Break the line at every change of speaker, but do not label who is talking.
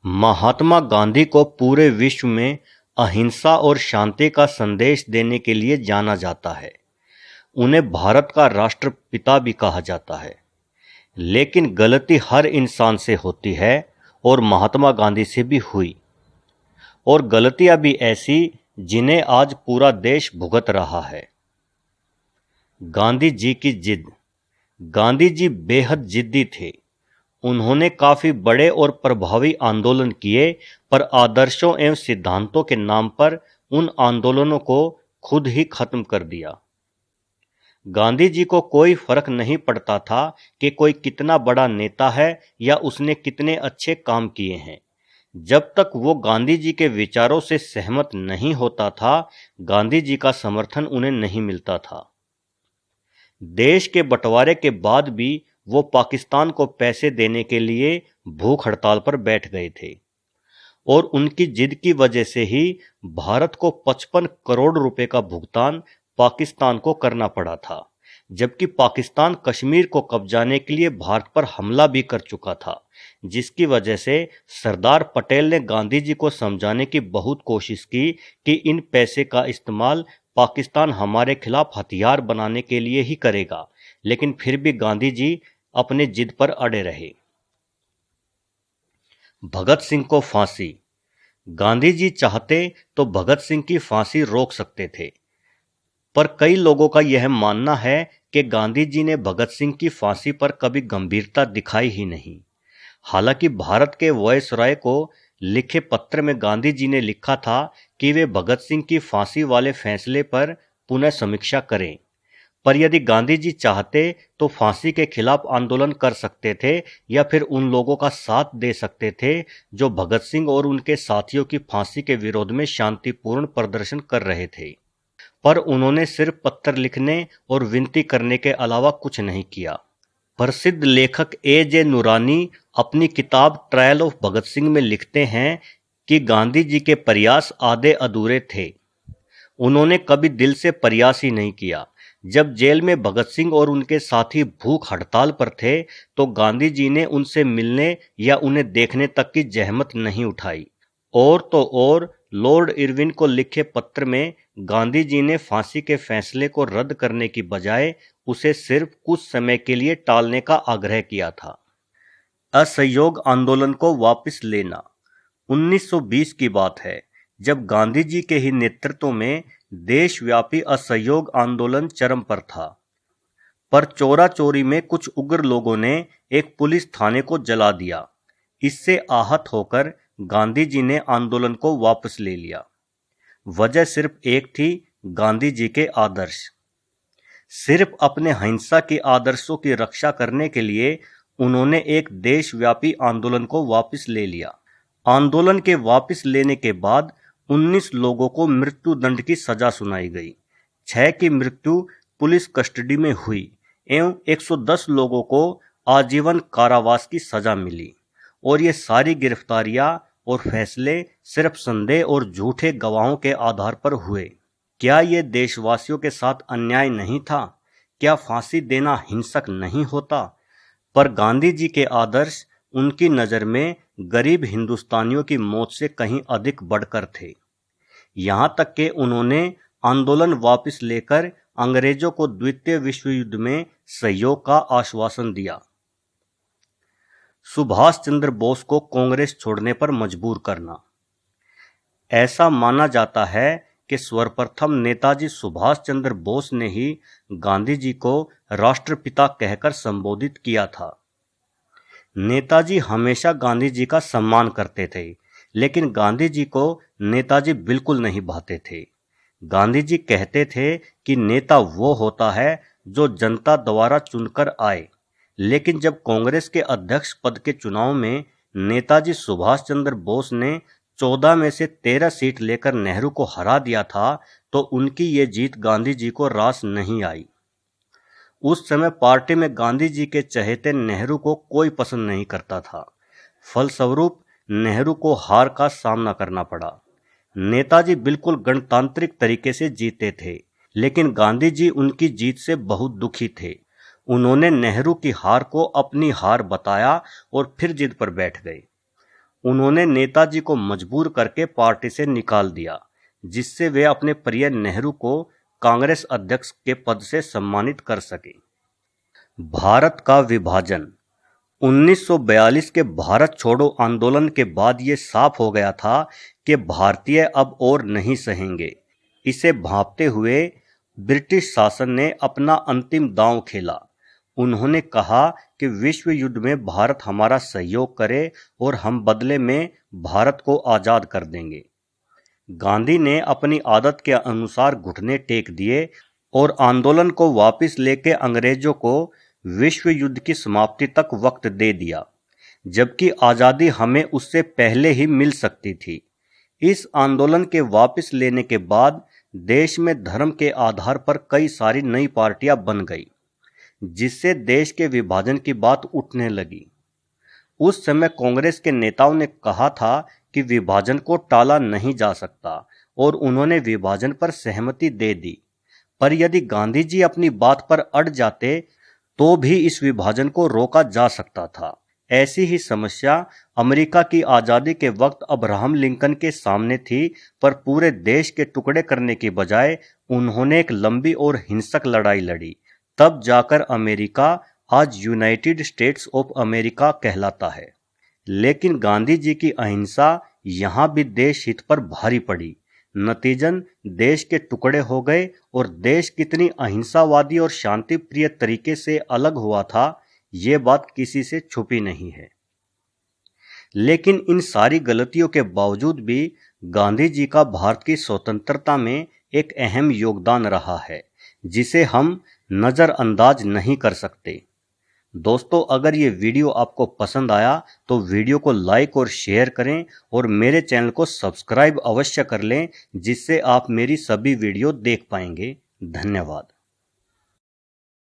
महात्मा गांधी को पूरे विश्व में अहिंसा और शांति का संदेश देने के लिए जाना जाता है। उन्हें भारत का राष्ट्रपिता भी कहा जाता है। लेकिन गलती हर इंसान से होती है और महात्मा गांधी से भी हुई, और गलतियां भी ऐसी जिन्हें आज पूरा देश भुगत रहा है। गांधी जी की जिद। गांधी जी बेहद जिद्दी थे। उन्होंने काफी बड़े और प्रभावी आंदोलन किए, पर आदर्शों एवं सिद्धांतों के नाम पर उन आंदोलनों को खुद ही खत्म कर दिया। गांधी जी को कोई फर्क नहीं पड़ता था कि कोई कितना बड़ा नेता है या उसने कितने अच्छे काम किए हैं। जब तक वो गांधी जी के विचारों से सहमत नहीं होता था, गांधी जी का समर्थन उन्हें नहीं मिलता था। देश के बंटवारे के बाद भी वो पाकिस्तान को पैसे देने के लिए भूख हड़ताल पर बैठ गए थे, और उनकी जिद की वजह से ही भारत को 55 करोड़ रुपए का भुगतान पाकिस्तान को करना पड़ा था, जबकि पाकिस्तान कश्मीर को कब्जाने के लिए भारत पर हमला भी कर चुका था, जिसकी वजह से सरदार पटेल ने गांधी जी को समझाने की बहुत कोशिश की कि इन पैसे का इस्तेमाल पाकिस्तान हमारे खिलाफ हथियार बनाने के लिए ही करेगा। लेकिन फिर भी गांधी जी अपने जिद पर अड़े रहे। भगत सिंह को फांसी। गांधी जी चाहते तो भगत सिंह की फांसी रोक सकते थे, पर कई लोगों का यह मानना है कि गांधी जी ने भगत सिंह की फांसी पर कभी गंभीरता दिखाई ही नहीं। हालांकि भारत के वायसराय को लिखे पत्र में गांधी जी ने लिखा था कि वे भगत सिंह की फांसी वाले फैसले पर पुनः समीक्षा करें, पर यदि गांधी जी चाहते तो फांसी के खिलाफ आंदोलन कर सकते थे या फिर उन लोगों का साथ दे सकते थे जो भगत सिंह और उनके साथियों की फांसी के विरोध में शांतिपूर्ण प्रदर्शन कर रहे थे। पर उन्होंने सिर्फ पत्र लिखने और विनती करने के अलावा कुछ नहीं किया। प्रसिद्ध लेखक ए.जे. नूरानी अपनी किताब ट्रायल ऑफ भगत सिंह में लिखते हैं कि गांधी जी के प्रयास आधे अधूरे थे। उन्होंने कभी दिल से प्रयास ही नहीं किया। जब जेल में भगत सिंह और उनके साथी भूख हड़ताल पर थे, तो गांधी जी ने उनसे मिलने या उन्हें देखने तक की जहमत नहीं उठाई। और तो और लॉर्ड इरविन को लिखे पत्र में गांधी जी ने फांसी के फैसले को रद्द करने की बजाय उसे सिर्फ कुछ समय के लिए टालने का आग्रह किया था। असहयोग आंदोलन को वापस लेना। 1920 की बात है, जब गांधी जी के ही नेतृत्व में देशव्यापी असहयोग आंदोलन चरम पर था। पर चोरा चोरी में कुछ उग्र लोगों ने एक पुलिस थाने को जला दिया। इससे आहत होकर गांधी जी ने आंदोलन को वापस ले लिया। वजह सिर्फ एक थी, गांधी जी के आदर्श। सिर्फ अपने अहिंसा के आदर्शों की रक्षा करने के लिए उन्होंने एक देशव्यापी आंदोलन को वापस ले लिया। आंदोलन के वापस लेने के बाद 19 लोगों को मृत्यु दंड की सजा सुनाई गई। 6 की मृत्यु पुलिस कस्टडी में हुई एवं 110 लोगों को आजीवन कारावास की सजा मिली। और ये सारी गिरफ्तारियां और फैसले सिर्फ संदेह और झूठे गवाहों के आधार पर हुए। क्या ये देशवासियों के साथ अन्याय नहीं था? क्या फांसी देना हिंसक नहीं होता? पर गांधी जी के आदर्श उनकी नज़र में गरीब हिंदुस्तानियों की मौत से कहीं अधिक बढ़कर थे। यहाँ तक कि उन्होंने आंदोलन वापस लेकर अंग्रेजों को द्वितीय विश्व युद्ध में सहयोग का आश्वासन दिया। सुभाष चंद्र बोस को कांग्रेस छोड़ने पर मजबूर करना। ऐसा माना जाता है कि सर्वप्रथम नेताजी सुभाष चंद्र बोस ने ही गांधी जी को राष्ट्रपिता कहकर संबोधित किया था। नेताजी हमेशा गांधी जी का सम्मान करते थे, लेकिन गांधी जी को नेताजी बिल्कुल नहीं भाते थे। गांधी जी कहते थे कि नेता वो होता है जो जनता द्वारा चुनकर आए। लेकिन जब कांग्रेस के अध्यक्ष पद के चुनाव में नेताजी सुभाष चंद्र बोस ने 14 में से 13 सीट लेकर नेहरू को हरा दिया था, तो उनकी ये जीत गांधी जी को रास नहीं आई। उस समय पार्टी में गांधी जी के चहेते नेहरू को कोई पसंद नहीं करता था। फलस्वरूप नेहरू को हार का सामना करना पड़ा। नेताजी बिल्कुल गणतांत्रिक तरीके से जीते थे, लेकिन गांधी जी उनकी जीत से बहुत दुखी थे। उन्होंने नेहरू की हार को अपनी हार बताया और फिर जिद पर बैठ गए। उन्होंने नेताजी को मजबूर करके पार्टी से निकाल दिया, जिससे वे अपने प्रिय नेहरू को कांग्रेस अध्यक्ष के पद से सम्मानित कर सके। भारत का विभाजन 1942 के भारत छोड़ो आंदोलन के बाद ये साफ हो गया था कि भारतीय अब और नहीं सहेंगे। इसे भांपते हुए ब्रिटिश शासन ने अपना अंतिम दांव खेला। उन्होंने कहा कि विश्व युद्ध में भारत हमारा सहयोग करे और हम बदले में भारत को आज़ाद कर देंगे। गांधी ने अपनी आदत के अनुसार घुटने टेक दिए और आंदोलन को वापस लेके अंग्रेजों को विश्व युद्ध की समाप्ति तक वक्त दे दिया, जबकि आज़ादी हमें उससे पहले ही मिल सकती थी। इस आंदोलन के वापस लेने के बाद देश में धर्म के आधार पर कई सारी नई पार्टियां बन गई, जिससे देश के विभाजन की बात उठने लगी। उस समय कांग्रेस के नेताओं ने कहा था कि विभाजन को टाला नहीं जा सकता और उन्होंने विभाजन पर सहमति दे दी। पर यदि गांधी जी अपनी बात पर अड़ जाते तो भी इस विभाजन को रोका जा सकता था। ऐसी ही समस्या अमेरिका की आज़ादी के वक्त अब्राहम लिंकन के सामने थी, पर पूरे देश के टुकड़े करने की बजाय उन्होंने एक लंबी और हिंसक लड़ाई लड़ी। तब जाकर अमेरिका आज यूनाइटेड स्टेट्स ऑफ अमेरिका कहलाता है। लेकिन गांधी जी की अहिंसा यहाँ भी देश हित पर भारी पड़ी। नतीजन देश के टुकड़े हो गए और देश कितनी अहिंसावादी और शांति प्रिय तरीके से अलग हुआ था, ये बात किसी से छुपी नहीं है। लेकिन इन सारी गलतियों के बावजूद भी गांधी जी का भारत की स्वतंत्रता में एक अहम योगदान रहा है, जिसे हम नज़रअंदाज नहीं कर सकते। दोस्तों, अगर ये वीडियो आपको पसंद आया तो वीडियो को लाइक और शेयर करें और मेरे चैनल को सब्सक्राइब अवश्य कर लें, जिससे आप मेरी सभी वीडियो देख पाएंगे। धन्यवाद।